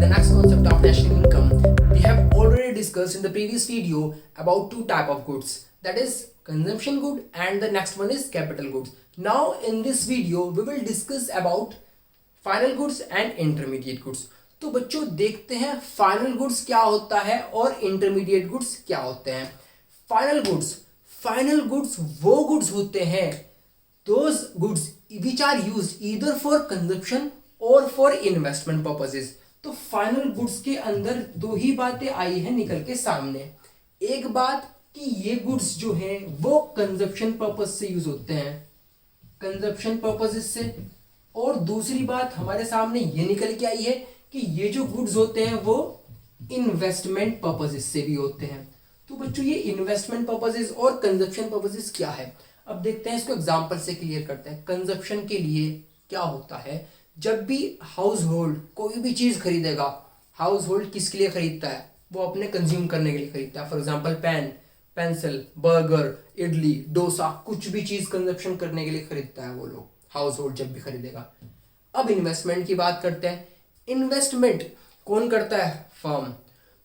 the next concept of national income. We have already discussed in the previous video about two type of goods, that is consumption good and the next one is capital goods. Now in this video we will discuss about final goods and intermediate goods. तो बच्चों देखते हैं final goods क्या होता है और intermediate goods क्या होते हैं. फाइनल गुड्स वो गुड्स होते हैं, those goods which are used either for consumption और फॉर इन्वेस्टमेंट पर्पसेस. तो फाइनल गुड्स के अंदर दो ही बातें आई हैं निकल के सामने. एक बात कि ये गुड्स जो हैं वो कंजप्शन पर्पज से यूज होते हैं, कंजप्शन पर्पसेस से, और दूसरी बात हमारे सामने ये निकल के आई है कि ये जो गुड्स होते हैं वो इन्वेस्टमेंट पर्पसेस से भी होते हैं. तो बच्चों ये इन्वेस्टमेंट पर्पसेस और कंजप्शन पर्पसेस क्या है, अब देखते हैं, इसको एग्जांपल से क्लियर करते हैं. कंजप्शन के लिए क्या होता है, जब भी हाउस होल्ड कोई भी चीज खरीदेगा, हाउस होल्ड किसके लिए खरीदता है, वो अपने कंज्यूम करने के लिए खरीदता है. For example pen, pencil, burger, idli, dosa, कुछ भी चीज कंजप्शन करने के लिए खरीदता है वो लोग, हाउस होल्ड जब भी खरीदेगा. अब इन्वेस्टमेंट की बात करते हैं. इन्वेस्टमेंट कौन करता है, फर्म.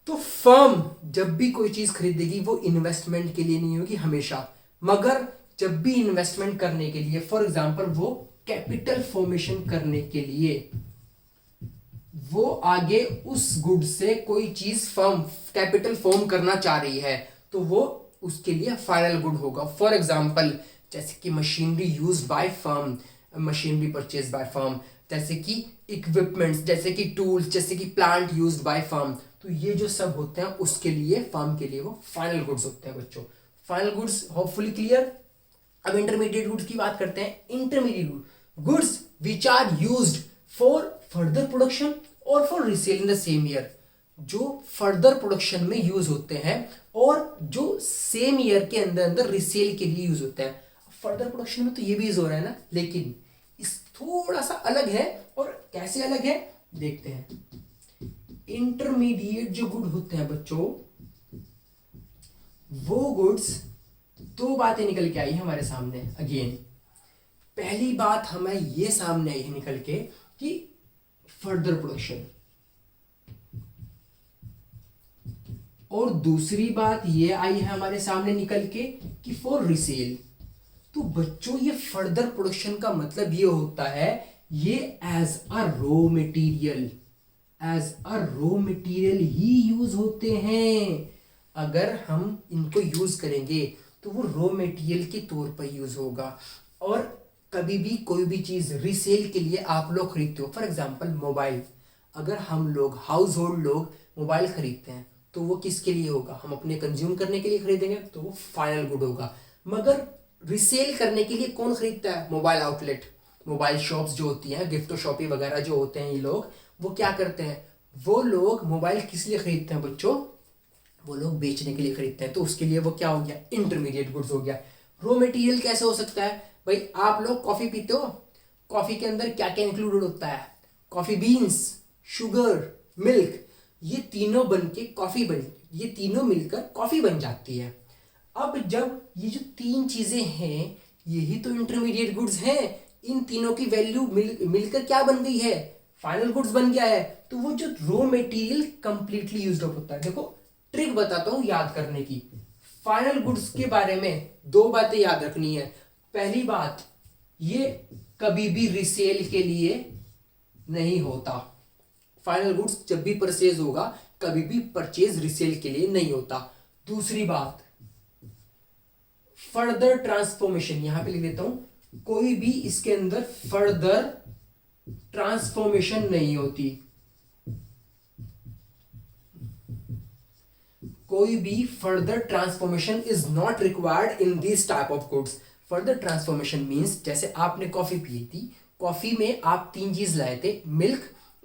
तो फर्म जब भी कोई चीज खरीदेगी वो इन्वेस्टमेंट के लिए नहीं होगी हमेशा, मगर जब भी इन्वेस्टमेंट करने के लिए, फॉर एग्जांपल वो कैपिटल फॉर्मेशन करने के लिए, वो आगे उस गुड से कोई चीज फर्म कैपिटल फॉर्म करना चाह रही है तो वो उसके लिए फाइनल गुड होगा. फॉर एग्जांपल जैसे कि machinery used by firm, machinery purchase by firm, जैसे कि इक्विपमेंट्स, जैसे कि टूल्स, जैसे कि प्लांट यूज्ड बाय फर्म. तो ये जो सब होते हैं उसके लिए, फर्म के लिए वो फाइनल गुड्स होते हैं बच्चों. Final goods hopefully clear. अब इंटरमीडिएट गुड्स की बात करते हैं. Intermediate goods which are used for further production और for resale in the same year, जो फर्दर प्रोडक्शन में यूज होते हैं और जो सेम ईयर के अंदर अंदर रीसेल के लिए यूज होते हैं. फर्दर प्रोडक्शन में तो ये भी यूज हो रहा है ना, लेकिन इस थोड़ा सा अलग है. और कैसे अलग है देखते हैं. इंटरमीडिएट जो गुड होते हैं बच्चों, वो गुड्स, दो बातें निकल के आई हमारे सामने. अगेन पहली बात हमें ये सामने आई है निकल के कि फर्दर प्रोडक्शन, और दूसरी बात ये आई है हमारे सामने निकल के कि फॉर रीसेल. तो बच्चों ये फर्दर प्रोडक्शन का मतलब ये होता है ये as a raw material, as a raw material ही यूज होते हैं. अगर हम इनको यूज करेंगे तो वो रॉ मटेरियल के तौर पर यूज होगा. और कभी भी कोई भी चीज रीसेल के लिए आप लोग खरीदते हो, फॉर एग्जांपल मोबाइल, अगर हम लोग हाउस होल्ड लोग मोबाइल खरीदते हैं तो वो किसके लिए होगा, हम अपने कंज्यूम करने के लिए खरीदेंगे तो वो फाइनल गुड होगा. मगर रिसेल करने के लिए कौन खरीदता है, मोबाइल आउटलेट, मोबाइल शॉप्स जो होती हैं, गिफ्ट शॉपी वगैरह जो होते हैं, ये लोग वो क्या करते हैं, वो लोग मोबाइल किस लिए खरीदते हैं बच्चों, वो लोग बेचने के लिए खरीदते हैं. तो उसके लिए वो क्या हो गया, इंटरमीडिएट गुड्स हो गया. रॉ मटेरियल कैसे हो सकता है भाई, आप लोग कॉफी पीते हो, कॉफी के अंदर क्या क्या इंक्लूडेड होता है, कॉफी बीन्स, शुगर, मिल्क, ये तीनों बन के कॉफी बन, ये तीनों मिलकर कॉफी बन जाती है. अब जब ये जो तीन चीजें हैं यही तो इंटरमीडिएट गुड्स हैं, इन तीनों की वैल्यू मिलकर क्या बन गई है, फाइनल गुड्स बन गया है. तो वो जो raw material completely used up होता है. देखो ट्रिक बताता हूं याद करने की. फाइनल गुड्स के बारे में दो बातें याद रखनी है. पहली बात, ये कभी भी रिसेल के लिए नहीं होता. फाइनल गुड्स जब भी परचेज होगा कभी भी परचेज रिसेल के लिए नहीं होता. दूसरी बात, फर्दर ट्रांसफॉर्मेशन, यहां पे लिख देता हूं, कोई भी इसके अंदर फर्दर ट्रांसफॉर्मेशन नहीं होती. कोई भी further transformation is not required in this type of goods. Further transformation means जैसे आपने कॉफी पी थी, कॉफी में आप तीन चीज लाए थे, milk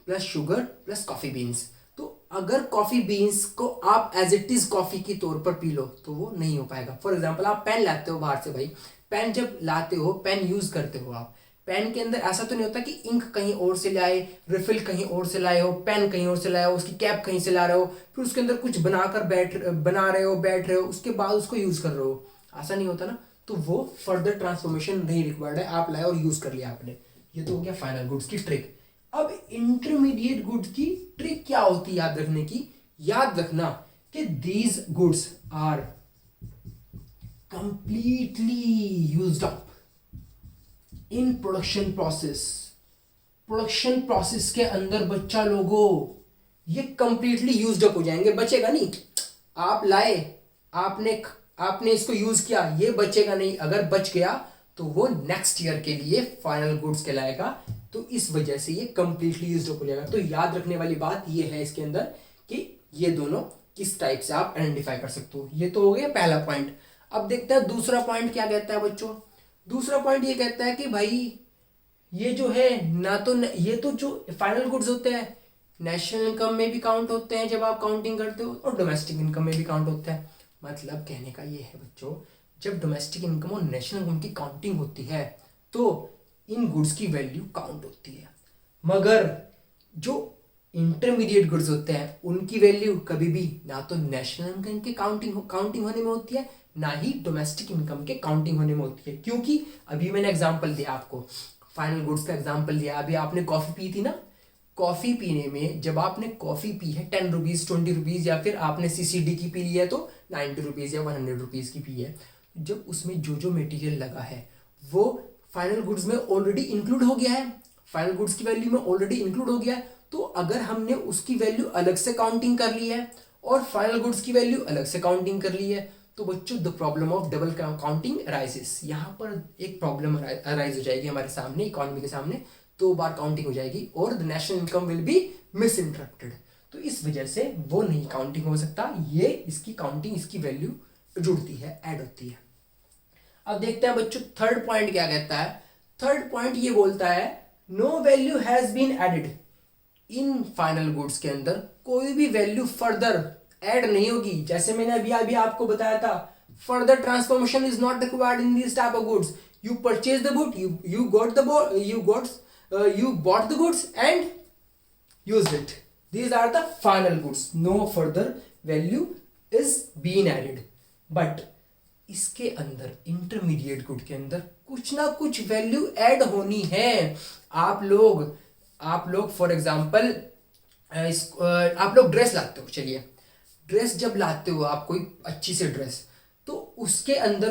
plus sugar plus coffee beans. तो अगर कॉफी बीन्स को आप एज इट इज कॉफी के तौर पर पी लो तो वो नहीं हो पाएगा. फॉर एग्जांपल आप पेन लाते हो बाहर से, भाई पेन जब लाते हो, पेन यूज करते हो आप, पेन के अंदर ऐसा तो नहीं होता कि इंक कहीं और से लाए, रिफिल कहीं और से लाए हो, पेन कहीं और से लाए हो, उसकी कैप कहीं से ला रहे हो, फिर उसके अंदर कुछ बना रहे हो, बैठ रहे हो, उसके बाद उसको यूज कर रहे हो, ऐसा नहीं होता ना. तो वो फर्दर ट्रांसफॉर्मेशन नहीं रिक्वायर्ड है, आप लाए और यूज कर लिया आपने. ये तो हो गया फाइनल गुड्स की ट्रिक. अब इंटरमीडिएट गुड्स की ट्रिक क्या होती है याद रखने की, याद रखना कि these goods are completely used up in production process. Production process के अंदर बच्चा लोगों ये कंप्लीटली यूज्ड अप हो जाएंगे, बचेगा नहीं। आप लाए, आपने इसको यूज किया, ये बचेगा नहीं। अगर बच गया तो वो नेक्स्ट ईयर के लिए फाइनल गुड्स कहलाएगा। तो इस वजह से ये कंप्लीटली यूज्ड अप हो जाएगा। तो याद रखने वाली बात ये है इसके अंदर कि ये दोनों किस टाइप से आप आइडेंटिफाई कर सकते हो। ये तो हो गया पहला पॉइंट। अब देखते हैं दूसरा पॉइंट क्या कहता है बच्चों। दूसरा पॉइंट ये कहता है कि भाई ये जो है ना, तो ये तो जो फाइनल गुड्स होते हैं नेशनल इनकम में भी काउंट होते हैं जब आप काउंटिंग करते हो, और डोमेस्टिक इनकम में भी काउंट होते हैं। मतलब कहने का ये है बच्चों, जब डोमेस्टिक इनकम और नेशनल इनकम की काउंटिंग होती है तो इन गुड्स की वैल्यू काउंट होती है, मगर जो इंटरमीडिएट गुड्स होते हैं उनकी वैल्यू कभी भी ना तो नेशनल इनकम के काउंटिंग होने में होती है, ना ही डोमेस्टिक इनकम के काउंटिंग होने में होती है। क्योंकि अभी मैंने एग्जांपल दिया आपको, फाइनल गुड्स का एग्जांपल दिया। अभी आपने कॉफी पी थी ना, कॉफी पीने में जब आपने कॉफी पी है 10 रुपीज 20 रुपीज, या फिर आपने सीसीडी की पी ली है तो 90 रुपीज या 100 रुपीज की पी है, जब उसमें जो जो मटेरियल लगा है वो फाइनल गुड्स में ऑलरेडी इंक्लूड हो गया है, फाइनल गुड्स की वैल्यू में ऑलरेडी इंक्लूड हो गया है। तो अगर हमने उसकी वैल्यू अलग से काउंटिंग कर ली है और फाइनल गुड्स की वैल्यू अलग से काउंटिंग कर ली है, तो बच्चों the problem of double counting arises. यहाँ पर एक प्रॉब्लम अराइज हो जाएगी हमारे सामने, इकोनॉमी के सामने। 2 बार काउंटिंग हो जाएगी और the national income will be miss interrupted. तो इस वजह से वो नहीं काउंटिंग हो सकता, ये इसकी काउंटिंग, इसकी वैल्यू जुड़ती है, ऐड होती है। अब देखते हैं बच्चों थर्ड पॉइंट क्या कहता है। थर्ड पॉइंट ये बोलता है no value has been added in final goods के अंदर कोई भी वैल्यू फर्दर ऐड नहीं होगी। जैसे मैंने अभी आपको बताया था, further transformation is not required in this type of goods. You purchase the good, you bought the goods and used it. These are the final goods. No further value is being added. But इसके अंदर intermediate good के अंदर कुछ ना कुछ value add होनी है। आप लोग फॉर एग्जांपल आप लोग ड्रेस लाते हो, चलिए ड्रेस जब लाते हो आप कोई अच्छी सी ड्रेस, तो उसके अंदर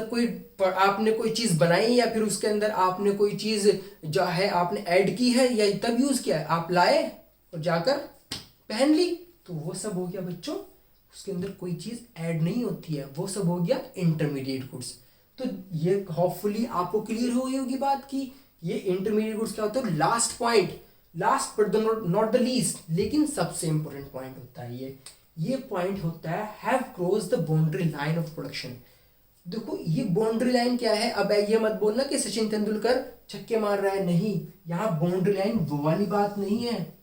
आपने कोई चीज बनाई या फिर उसके अंदर आपने कोई चीज जो है आपने ऐड की है या तब यूज किया है, आप लाए और जाकर पहन ली, तो वो सब हो गया बच्चों, उसके अंदर कोई चीज ऐड नहीं होती है, वो सब हो गया इंटरमीडिएट गुड्स। तो ये होपफुली आपको क्लियर हो गई होगी बात की ये इंटरमीडिएट गुड्स क्या होता है। Last point, last but not the least, लेकिन सबसे इंपॉर्टेंट पॉइंट होता है ये पॉइंट होता है have cross the boundary line of production. देखो ये बाउंड्री लाइन क्या है। अब ये मत बोलना कि सचिन तेंदुलकर छक्के मार रहा है, नहीं, यहाँ बाउंड्री लाइन वो वाली बात नहीं है।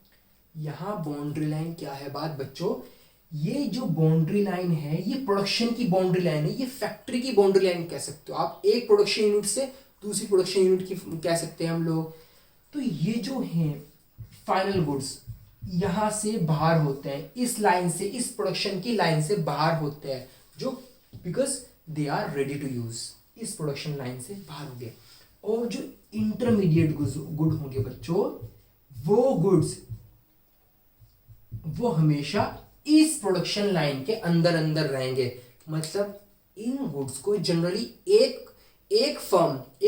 यहाँ बाउंड्री लाइन क्या है बात बच्चों, ये जो बाउंड्री लाइन है ये प्रोडक्शन की बाउंड्री लाइन है, ये फैक्ट्री की बाउंड्री लाइन कह सकते हो आप। एक प्रोडक्शन यूनिट से दूसरी प्रोडक्शन यूनिट की कह सकते हैं हम लोग। तो ये जो है फाइनल गुड्स यहां से बाहर होते हैं, इस लाइन से, इस प्रोडक्शन की लाइन से बाहर होते हैं, जो because they are ready to use, इस प्रोडक्शन लाइन से बाहर हो गए। और जो इंटरमीडिएट गुड होंगे बच्चों, वो गुड्स वो हमेशा इस प्रोडक्शन लाइन के अंदर अंदर रहेंगे। मतलब इन गुड्स को जनरली एक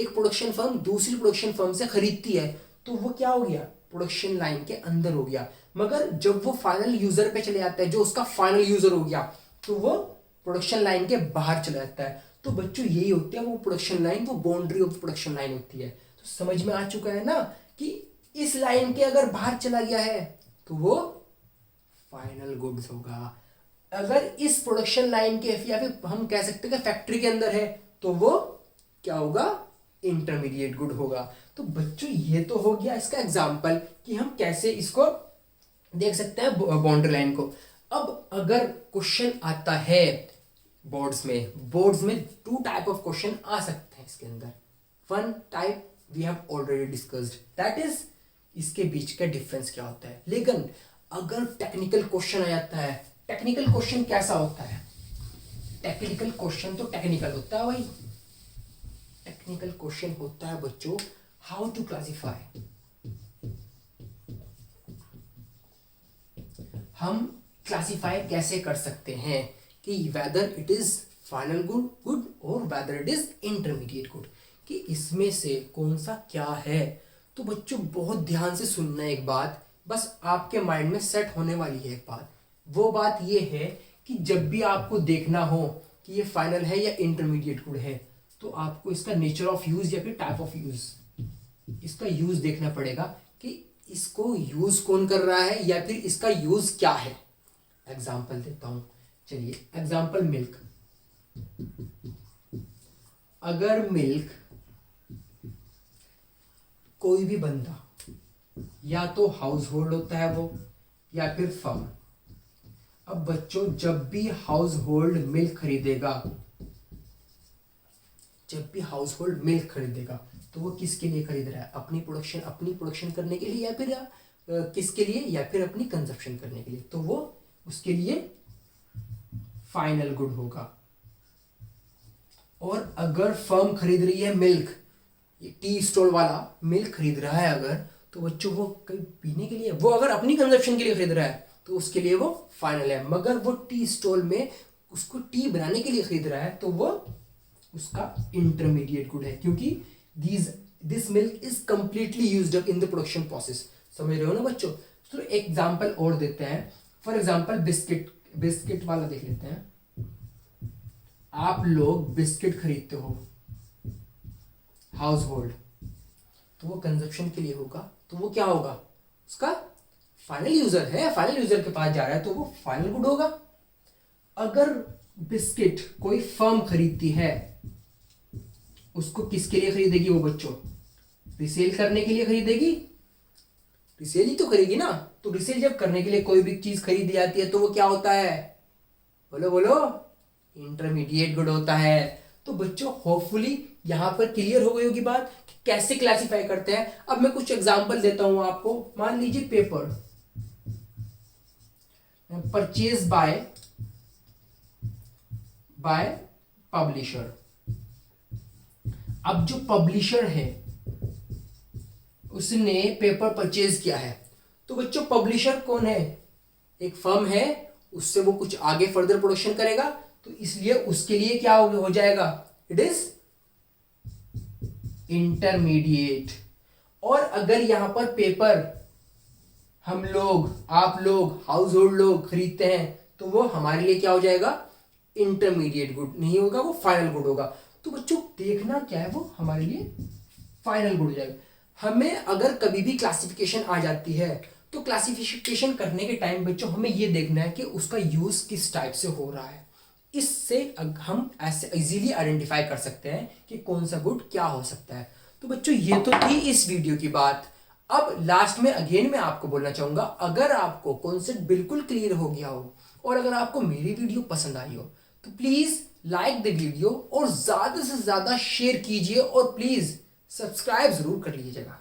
प्रोडक्शन फर्म दूसरी प्रोडक्शन फर्म से खरीदती है, तो वो क्या हो गया, प्रोडक्शन लाइन के अंदर हो गया। मगर जब वो फाइनल यूजर पे चले जाता है, जो उसका फाइनल यूजर हो गया, तो वो प्रोडक्शन लाइन के बाहर चला जाता है। तो बच्चों यही होती है वो प्रोडक्शन लाइन, वो बाउंड्री ऑफ प्रोडक्शन लाइन होती है। तो समझ में आ चुका है ना कि इस लाइन के अगर बाहर चला गया है तो वो फाइनल गुड्स होगा। अगर इस प्रोडक्शन लाइन के या फिर हम कह सकते हैं कि फैक्ट्री के अंदर है, तो वो क्या होगा, इंटरमीडिएट गुड होगा। तो बच्चों ये तो हो गया इसका एग्जाम्पल कि हम कैसे इसको देख सकते हैं बाउंड्री लाइन को। अब अगर क्वेश्चन आता है बोर्ड्स में 2 टाइप ऑफ क्वेश्चन आ सकते हैं इसके अंदर। 1 type we have already discussed, that is इसके बीच का डिफरेंस क्या होता है। लेकिन अगर टेक्निकल क्वेश्चन आ जाता है, टेक्निकल क्वेश्चन कैसा होता है, टेक्निकल क्वेश्चन तो टेक्निकल होता है भाई। टेक्निकल क्वेश्चन होता है बच्चों हाउ टू क्लासिफाई हम क्लासिफाई कैसे कर सकते हैं कि whether it is final good good और whether it is intermediate good, कि इसमें से कौन सा क्या है। तो बच्चों बहुत ध्यान से सुनना एक बात, बस आपके माइंड में सेट होने वाली है एक बात। वो बात ये है कि जब भी आपको देखना हो कि ये फाइनल है या इंटरमीडिएट गुड है, तो आपको इसका नेचर ऑफ यूज या फिर टाइप ऑफ यूज, इसका यूज देखना पड़ेगा कि इसको यूज कौन कर रहा है या फिर इसका यूज क्या है। एग्जाम्पल देता हूं, चलिए एग्जाम्पल मिल्क। अगर मिल्क कोई भी बंदा, या तो हाउस होल्ड होता है वो या फिर फर्म। अब बच्चों जब भी हाउस होल्ड मिल्क खरीदेगा, जब भी हाउस होल्ड मिल्क खरीदेगा तो वो किसके लिए खरीद रहा है? अपनी प्रोडक्शन करने के लिए या फिर किसके लिए, या फिर अपनी कंजप्शन करने के लिए। तो वो उसके लिए फाइनल गुड होगा। और अगर फर्म खरीद रही है मिल्क, ये टी स्टॉल वाला मिल्क खरीद रहा है अगर, तो बच्चों वो कहीं पीने के लिए, वो अगर अपनी कंजप्शन के लिए खरीद रहा है तो उसके लिए वो फाइनल है। मगर वो टी स्टॉल में उसको टी बनाने के लिए खरीद रहा है तो वो उसका इंटरमीडिएट गुड है, क्योंकि this milk is completely used up in the production process. समझ रहे हो ना बच्चों? तो एग्जांपल और देते हैं। फॉर एग्जांपल बिस्किट वाला देख लेते हैं। आप लोग बिस्किट खरीदते हो हाउस होल्ड, तो वो कंजप्शन के लिए होगा, तो वो क्या होगा? उसका फाइनल यूजर है, फाइनल यूजर के पास जा रहा है तो वो फाइनल गुड होगा। अगर बिस्किट कोई फर्म खरीदती है, उसको किसके लिए खरीदेगी वो बच्चों? रिसेल करने के लिए खरीदेगी, रिसेल ही तो करेगी ना। तो रिसेल जब करने के लिए कोई भी चीज खरीदी जाती है तो वो क्या होता है? बोलो बोलो, इंटरमीडिएट गुड होता है। तो बच्चों होपफुली यहां पर क्लियर हो गई होगी बात कि कैसे क्लासिफाई करते हैं। अब मैं कुछ एग्जांपल देता हूं आपको। मान लीजिए पेपर परचेज बाय पब्लिशर। अब जो पब्लिशर है उसने पेपर परचेज किया है, तो बच्चों पब्लिशर कौन है? एक फर्म है, उससे वो कुछ आगे फर्दर प्रोडक्शन करेगा, तो इसलिए उसके लिए क्या हो जाएगा? It is intermediate. और अगर यहां पर पेपर हम लोग, आप लोग, हाउस होल्ड लोग खरीदते हैं, तो वो हमारे लिए क्या हो जाएगा? इंटरमीडिएट गुड नहीं होगा, वो फाइनल गुड होगा। तो बच्चों देखना क्या है, वो हमारे लिए फाइनल गुड हो जाएगा। हमें अगर कभी भी क्लासिफिकेशन आ जाती है, तो क्लासिफिकेशन करने के टाइम बच्चों हमें ये देखना है कि उसका यूज किस टाइप से हो रहा है। इससे हम ऐसे इजीली आइडेंटिफाई कर सकते हैं कि कौन सा गुड क्या हो सकता है। तो बच्चों ये तो थी इस वीडियो की बात। अब लास्ट में अगेन मैं आपको बोलना चाहूंगा, अगर आपको कॉन्सेप्ट बिल्कुल क्लियर हो गया हो और अगर आपको मेरी वीडियो पसंद आई हो, तो प्लीज लाइक द वीडियो और ज्यादा से ज्यादा शेयर कीजिए और प्लीज सब्सक्राइब जरूर कर लीजिएगा।